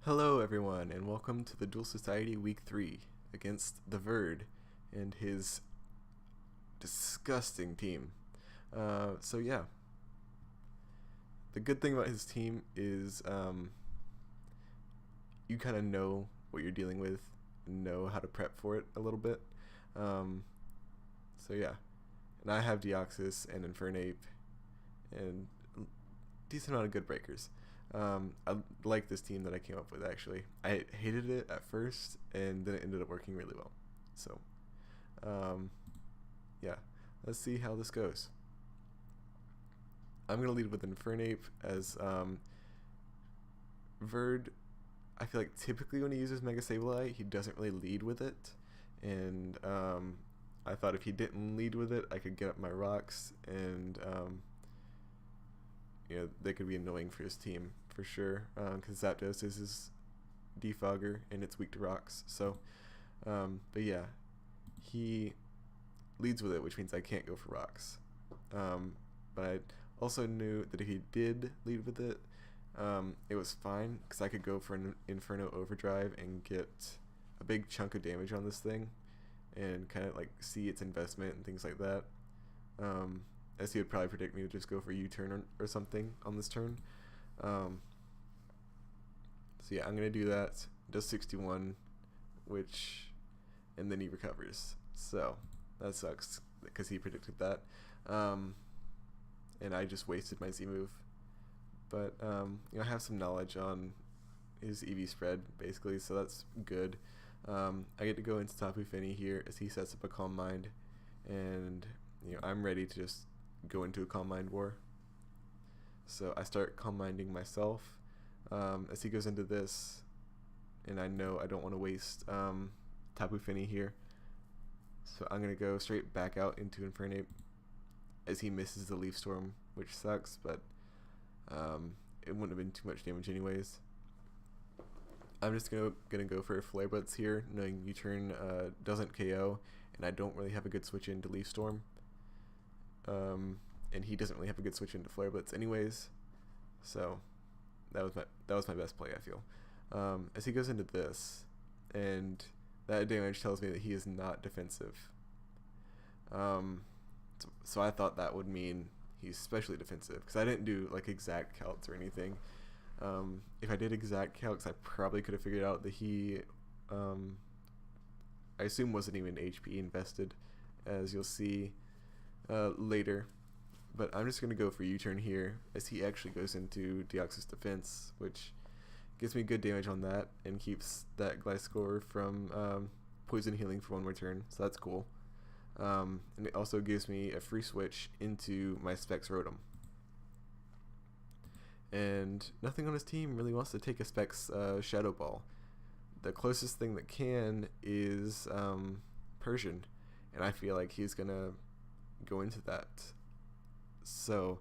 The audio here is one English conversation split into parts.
Hello, everyone, and welcome to the Duel Society Week 3 against the Verd and his disgusting team. Yeah, the good thing about his team is you kind of know what you're dealing with, and know how to prep for it a little bit. Um, yeah, and I have Deoxys and Infernape and a decent amount of good breakers. I like this team that I came up with, actually. I hated it at first, and then it ended up working really well. So, um, yeah, let's see how this goes. I'm going to lead with Infernape as Verd. I feel like typically when he uses Mega Sableye, he doesn't really lead with it. And I thought if he didn't lead with it, I could get up my rocks, and they could be annoying for his team for sure, because Zapdos is his defogger and it's weak to rocks. So, but yeah, he leads with it, which means I can't go for rocks. But I also knew that if he did lead with it, it was fine because I could go for an Inferno Overdrive and get a big chunk of damage on this thing and kind of like see its investment and things like that. As he would probably predict me to just go for U-turn or something on this turn. So yeah, I'm going to do that. Does 61, and then he recovers. So that sucks because he predicted that. And I just wasted my Z move. But I have some knowledge on his EV spread, basically, so that's good. I get to go into Tapu Fini here as he sets up a Calm Mind, and I'm ready to just go into a Calm Mind war. So I start Calm Minding myself as he goes into this, and I know I don't want to waste Tapu Fini here. So I'm going to go straight back out into Infernape as he misses the Leaf Storm, which sucks, but it wouldn't have been too much damage anyways. I'm just gonna go for Flare Blitz here, knowing U-turn doesn't KO, and I don't really have a good switch into Leaf Storm. And he doesn't really have a good switch into Flare Blitz anyways, so that was my best play, I feel. As he goes into this, and that damage tells me that he is not defensive. So I thought that would mean he's specially defensive, because I didn't do like exact calcs or anything. If I did exact calcs, I probably could have figured out that he, I assume, wasn't even HP invested, as you'll see later. But I'm just going to go for U-turn here, as he actually goes into Deoxys defense, which gives me good damage on that, and keeps that Gliscor from poison healing for one more turn, so that's cool. And it also gives me a free switch into my Specs Rotom. And nothing on his team really wants to take a Specs Shadow Ball. The closest thing that can is Persian, and I feel like he's going to go into that. So,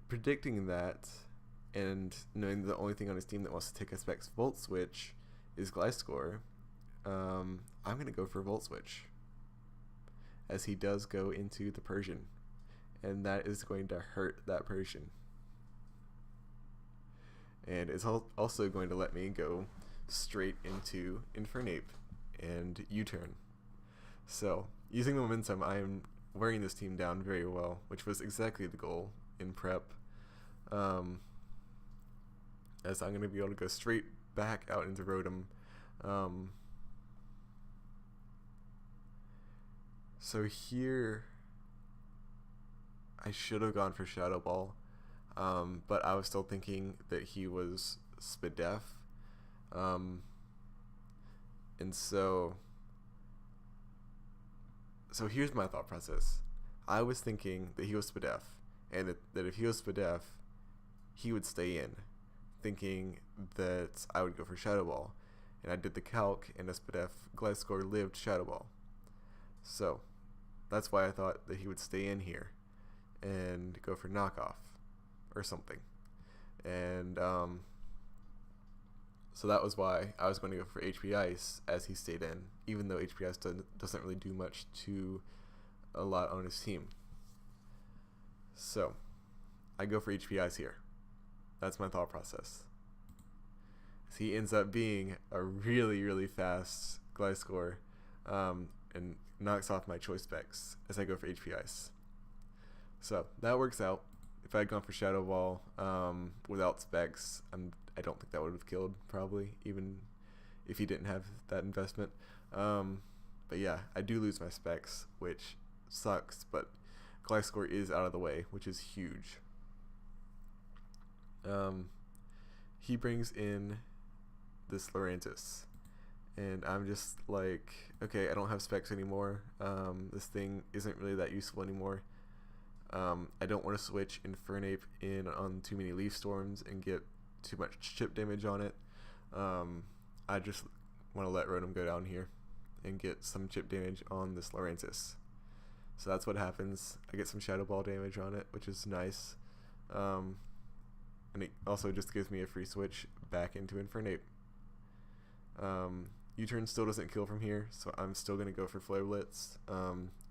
predicting that, and knowing the only thing on his team that wants to take a Specs Volt Switch is Gliscor, I'm going to go for Volt Switch, as he does go into the Persian, and that is going to hurt that Persian. And it's also going to let me go straight into Infernape and U-turn. So, using momentum, I am wearing this team down very well, which was exactly the goal in prep. As I'm going to be able to go straight back out into Rotom. So here, I should have gone for Shadow Ball, but I was still thinking that he was Spadef. And so here's my thought process. I was thinking that he was Spadef, and that if he was Spadef, he would stay in, thinking that I would go for Shadow Ball. And I did the calc, and a Spadef Gliscor lived Shadow Ball. So that's why I thought that he would stay in here and go for knockoff or something. And so that was why I was going to go for HP Ice as he stayed in, even though HP Ice doesn't really do much to a lot on his team. So I go for HP Ice here. That's my thought process. So he ends up being a really, really fast Gliscor, and knocks off my choice specs as I go for HP Ice. So that works out. If I had gone for Shadow Ball without specs, I don't think that would have killed, probably, even if he didn't have that investment. But yeah, I do lose my specs, which sucks, but Gliscor is out of the way, which is huge. He brings in this Lurantis, and I'm just like, okay, I don't have specs anymore. This thing isn't really that useful anymore. I don't want to switch Infernape in on too many Leaf Storms and get too much chip damage on it. I just want to let Rotom go down here and get some chip damage on this Lurantis. So that's what happens. I get some Shadow Ball damage on it, which is nice. And it also just gives me a free switch back into Infernape. U-turn still doesn't kill from here, so I'm still going to go for Flare Blitz,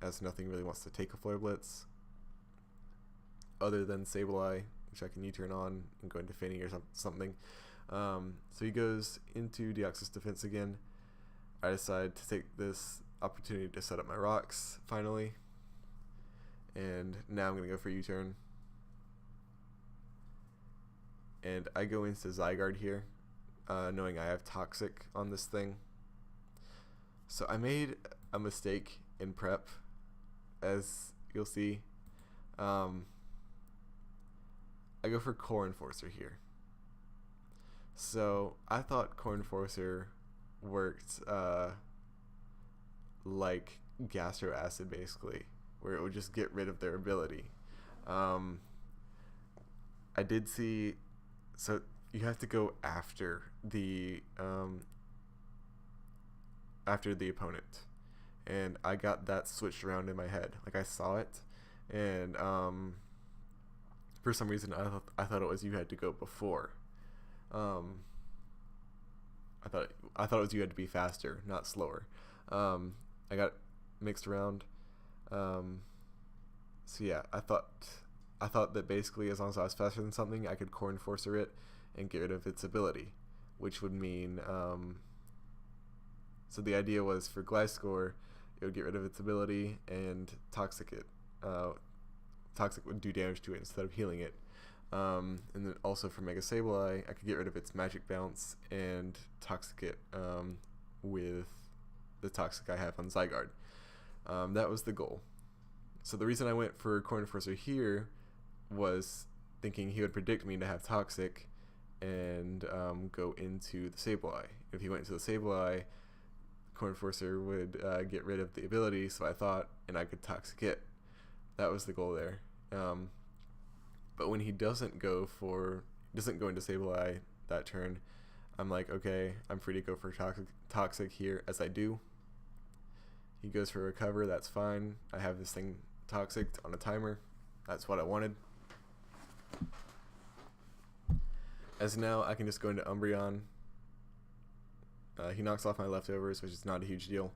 as nothing really wants to take a Flare Blitz other than Sableye, which I can U-turn on and go into Fanny or something. So he goes into Deoxys defense again. I decide to take this opportunity to set up my rocks finally, and now I'm going to go for U-turn. And I go into Zygarde here, knowing I have Toxic on this thing. So I made a mistake in prep, as you'll see. I go for Core Enforcer here. So I thought Core Enforcer worked like Gastro Acid, basically, where it would just get rid of their ability. I did see, so you have to go after the opponent, and I got that switched around in my head. Like, I saw it, and for some reason I thought it was you had to go before. I thought it was you had to be faster, not slower. I got mixed around. So yeah, I thought that basically as long as I was faster than something, I could Core Enforcer it and get rid of its ability, which would mean so the idea was for Gliscor, it would get rid of its ability and Toxic it. Toxic would do damage to it instead of healing it. And then also for Mega Sableye, I could get rid of its Magic Bounce and Toxic it with the Toxic I have on Zygarde. That was the goal. So the reason I went for Core Enforcer here was thinking he would predict me to have Toxic and go into the Sableye. If he went into the Sableye, Core Enforcer would get rid of the ability, so I thought, and I could Toxic it. That was the goal there. But when he doesn't go into Sableye that turn, I'm like, okay, I'm free to go for Toxic here, as I do. He goes for Recover, that's fine. I have this thing Toxic on a timer. That's what I wanted. As now, I can just go into Umbreon. He knocks off my leftovers, which is not a huge deal.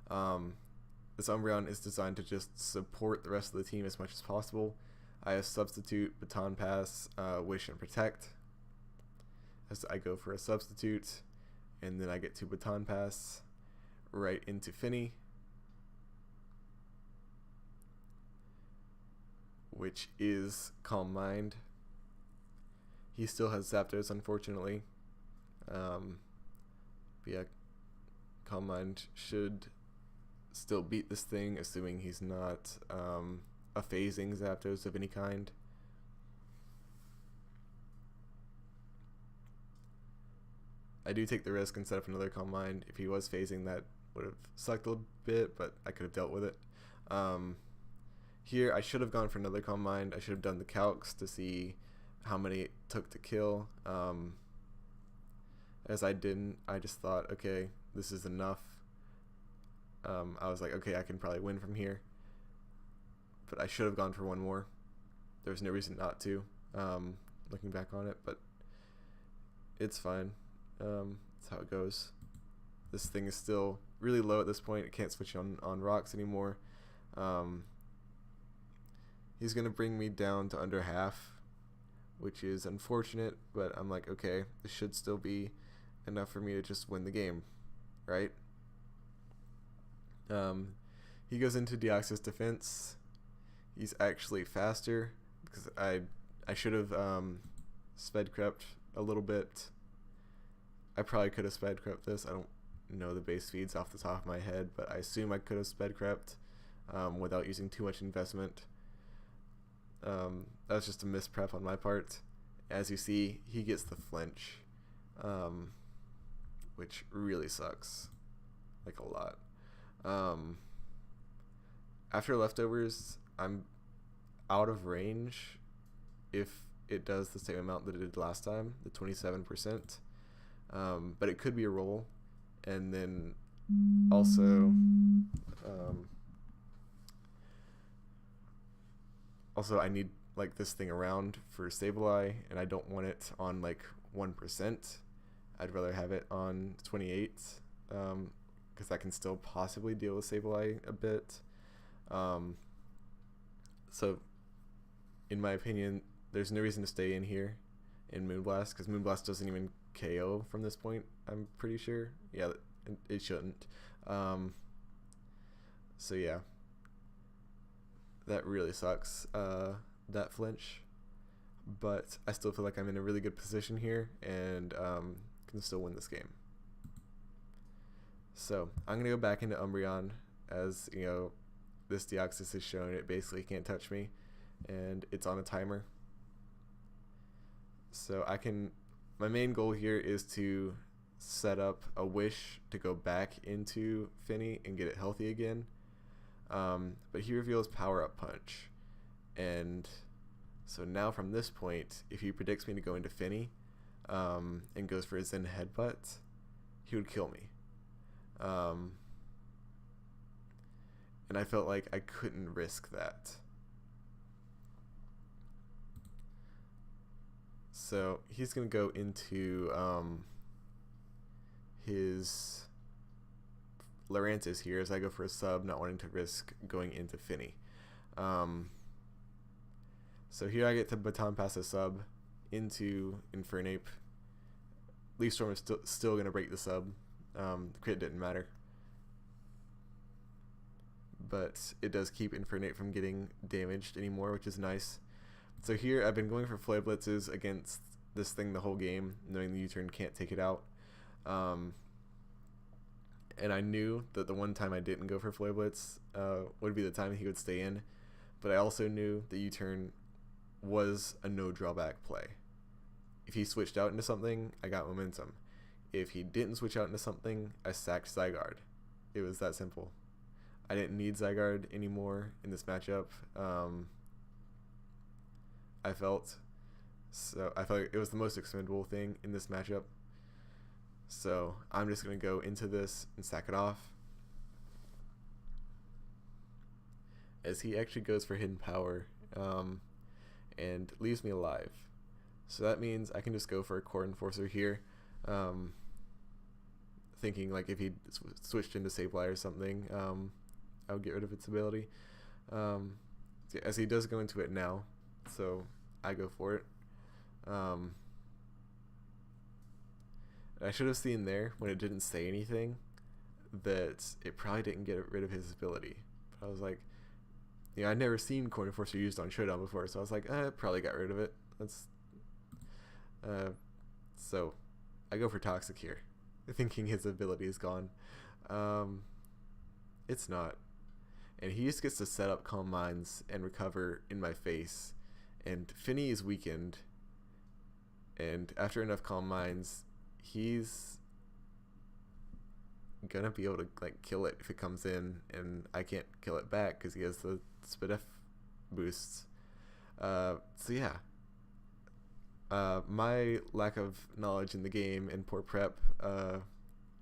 This Umbreon is designed to just support the rest of the team as much as possible. I have Substitute, Baton Pass, Wish, and Protect. As I go for a Substitute, and then I get to Baton Pass right into Finny, which is Calm Mind. He still has Zapdos, unfortunately. But yeah, Calm Mind should still beat this thing, assuming he's not a phasing Zapdos of any kind. I do take the risk and set up another Calm Mind. If he was phasing, that would have sucked a little bit, but I could have dealt with it. Here, I should have gone for another Calm Mind. I should have done the calcs to see how many it took to kill. As I didn't, I just thought, okay, this is enough. I was like, okay, I can probably win from here. But I should have gone for one more. There's no reason not to, looking back on it, but it's fine. That's how it goes. This thing is still really low at this point. It can't switch on rocks anymore. He's going to bring me down to under half, which is unfortunate, but I'm like, okay, this should still be enough for me to just win the game, right? He goes into Deoxys defense. He's actually faster because I should have sped crept a little bit. I probably could have sped crept this. I don't know the base speeds off the top of my head, but I assume I could have sped crept without using too much investment. That was just a misprep on my part. As you see, he gets the flinch, which really sucks, like a lot. After leftovers, I'm out of range if it does the same amount that it did last time, the 27%. But it could be a roll. And then also, I need like this thing around for Sableye, and I don't want it on like 1%. I'd rather have it on 28, because I can still possibly deal with Sableye a bit. So in my opinion, there's no reason to stay in here in Moonblast, because Moonblast doesn't even KO from this point, I'm pretty sure. Yeah, it shouldn't. So yeah, that really sucks, that flinch. But I still feel like I'm in a really good position here, and can still win this game. So I'm going to go back into Umbreon, as you know, this Deoxys has shown it basically can't touch me, and it's on a timer. So my main goal here is to set up a Wish to go back into Finny and get it healthy again. But he reveals Power Up Punch, and so now from this point, if he predicts me to go into Finny and goes for his Zen Headbutt, he would kill me. And I felt like I couldn't risk that. So he's going to go into his Lurantis here as I go for a sub, not wanting to risk going into Finny. So here I get to Baton Pass a sub into Infernape. Leaf Storm is still going to break the sub. The crit didn't matter. But it does keep Infernape from getting damaged anymore, which is nice. So here I've been going for Flare Blitzes against this thing the whole game, knowing the U-turn can't take it out. And I knew that the one time I didn't go for Flare Blitz would be the time he would stay in. But I also knew the U-turn was a no drawback play. If he switched out into something, I got momentum. If he didn't switch out into something, I sacked Zygarde. It was that simple. I didn't need Zygarde anymore in this matchup. I felt like it was the most expendable thing in this matchup. So I'm just going to go into this and sack it off, as he actually goes for Hidden Power and leaves me alive. So that means I can just go for a Core Enforcer here, thinking like if he switched into Sableye or something, I would get rid of its ability. As he does go into it now, so I go for it. I should have seen there when it didn't say anything that it probably didn't get rid of his ability. But I was like, I'd never seen Core Enforcer used on Showdown before, so I was like, it probably got rid of it. So I go for Toxic here, thinking his ability is gone. It's not. And he just gets to set up Calm Minds and recover in my face. And Finny is weakened. And after enough Calm Minds, he's gonna be able to like kill it if it comes in, and I can't kill it back because he has the Spidef boosts. So yeah. My lack of knowledge in the game and poor prep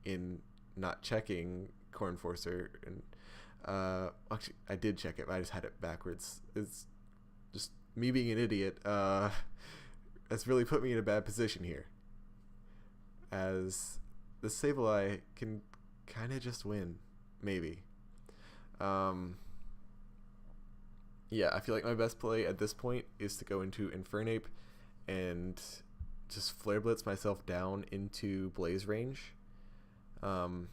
in not checking Core Enforcer, and actually I did check it, but I just had it backwards. It's just me being an idiot. That's really put me in a bad position here, as the Sableye can kind of just win, maybe. Yeah, I feel like my best play at this point is to go into Infernape and just Flare Blitz myself down into Blaze range to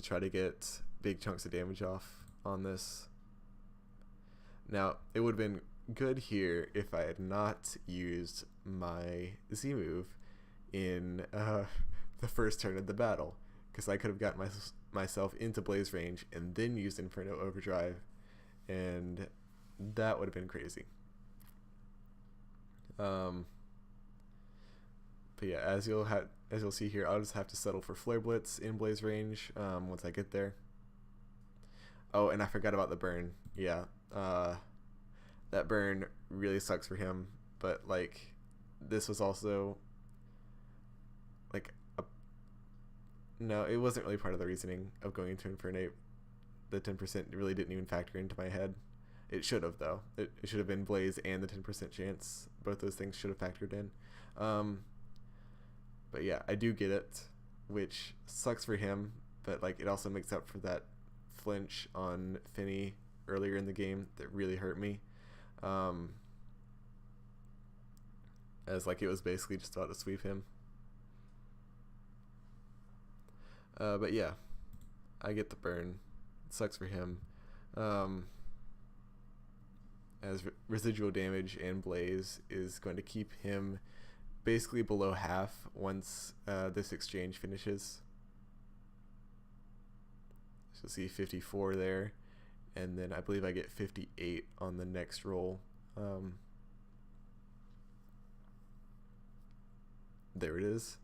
try to get big chunks of damage off on this. Now, it would have been good here if I had not used my Z move in the first turn of the battle, because I could have gotten myself into Blaze range and then used Inferno Overdrive, and that would have been crazy. But yeah, as you'll see here, I'll just have to settle for Flare Blitz in Blaze range once I get there. Oh, and I forgot about the burn. Yeah, that burn really sucks for him. But like, this was also like no, it wasn't really part of the reasoning of going into Infernape. The 10% really didn't even factor into my head. It should have, though. It should have been Blaze and the 10% chance. Both those things should have factored in. But yeah, I do get it, which sucks for him, but like it also makes up for that flinch on Finny earlier in the game that really hurt me. As like it was basically just about to sweep him. But yeah, I get the burn. It sucks for him. As residual damage and Blaze is going to keep him basically below half once this exchange finishes. So see 54 there, and then I believe I get 58 on the next roll. There it is.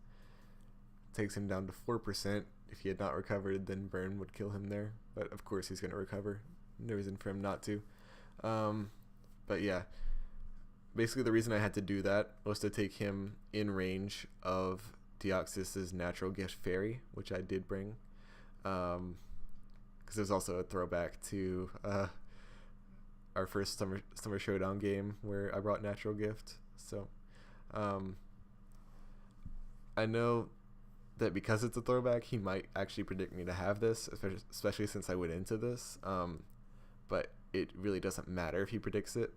Takes him down to 4%. If he had not recovered, then burn would kill him there, but of course he's going to recover. No reason for him not to. But yeah, basically the reason I had to do that was to take him in range of Deoxys's natural gift fairy, which I did bring, because there's also a throwback to our first summer showdown game where I brought natural gift. So I know that because it's a throwback, he might actually predict me to have this, especially since I went into this. But it really doesn't matter if he predicts it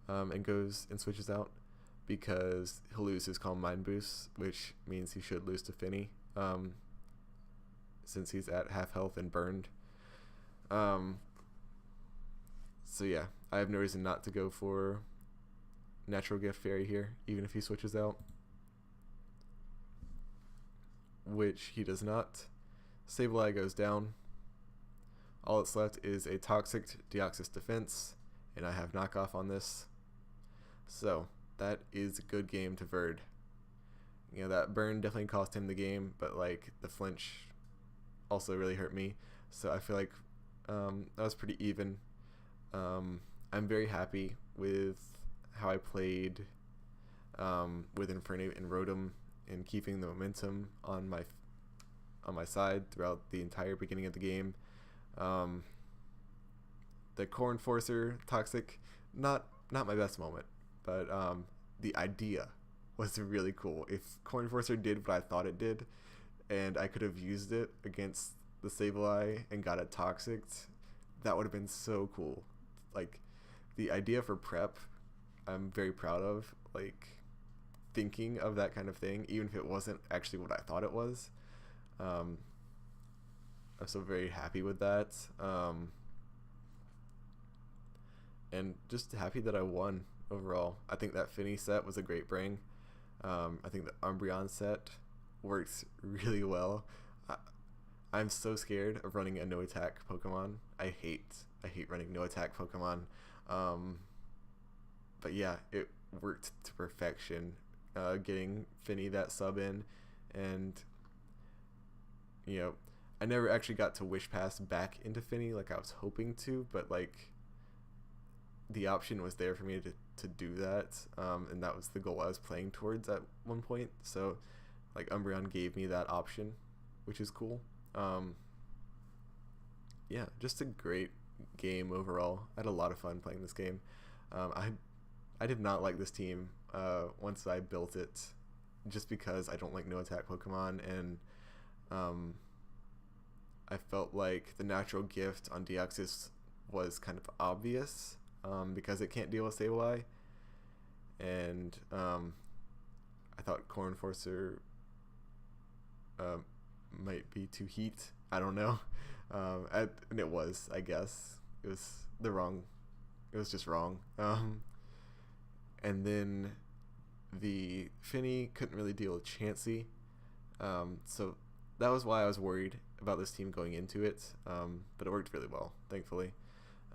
and goes and switches out, because he'll lose his Calm Mind boost, which means he should lose to Finny since he's at half health and burned. So yeah, I have no reason not to go for Natural Gift Fairy here, even if he switches out, which he does not. Sableye goes down. All that's left is a Toxic Deoxys defense, and I have knockoff on this. So that is a good game to Verd. You know, that burn definitely cost him the game, but like the flinch also really hurt me. So I feel like that was pretty even. I'm very happy with how I played with Infernape and Rotom and keeping the momentum on my side throughout the entire beginning of the game. The Core Enforcer Toxic, not my best moment, but the idea was really cool. If Core Enforcer did what I thought it did, and I could have used it against the Sableye and got it Toxic, that would have been so cool. Like, the idea for prep, I'm very proud of, like, thinking of that kind of thing, even if it wasn't actually what I thought it was. I'm so very happy with that, and just happy that I won overall. I think that Finny set was a great bring. I think the Umbreon set works really well. I'm so scared of running a no attack Pokemon. I hate running no attack Pokemon. But yeah, it worked to perfection, getting Finny that sub in, and you know, I never actually got to Wish Pass back into Finny like I was hoping to, but like the option was there for me to do that, and that was the goal I was playing towards at one point. So like Umbreon gave me that option, which is cool. Yeah, just a great game overall. I had a lot of fun playing this game. I did not like this team once I built it, just because I don't like no attack Pokemon, and I felt like the natural gift on Deoxys was kind of obvious because it can't deal with Sableye, and I thought Core Enforcer might be too heat. I don't know. And it was, I guess. It was just wrong. And then the Finny couldn't really deal with Chansey. So that was why I was worried about this team going into it. But it worked really well, thankfully.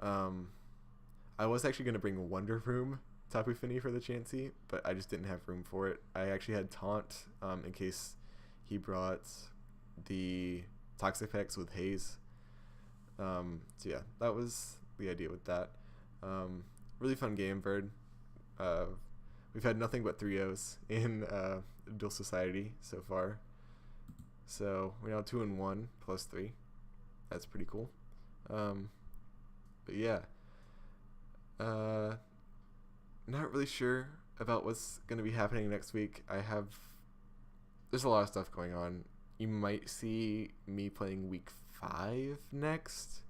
I was actually going to bring Wonder Room Tapu Fini for the Chansey, but I just didn't have room for it. I actually had Taunt in case he brought the Toxapex with Haze. So yeah, that was the idea with that. Really fun game, Bird. We've had nothing but 3-0s in Duel Society so far. So we're now 2-1 plus 3. That's pretty cool. But yeah. Not really sure about what's going to be happening next week. There's a lot of stuff going on. You might see me playing week 5 next.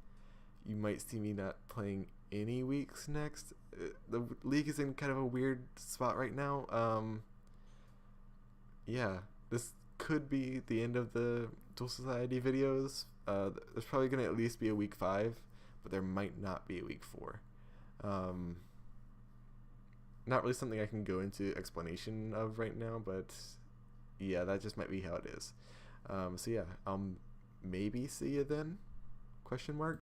You might see me not playing any weeks next. The league is in kind of a weird spot right now. Yeah, this could be the end of the Duel Society videos. There's probably going to at least be a week 5, but there might not be a week 4. Not really something I can go into explanation of right now, but yeah, that just might be how it is. So yeah, I'll maybe see you then? ?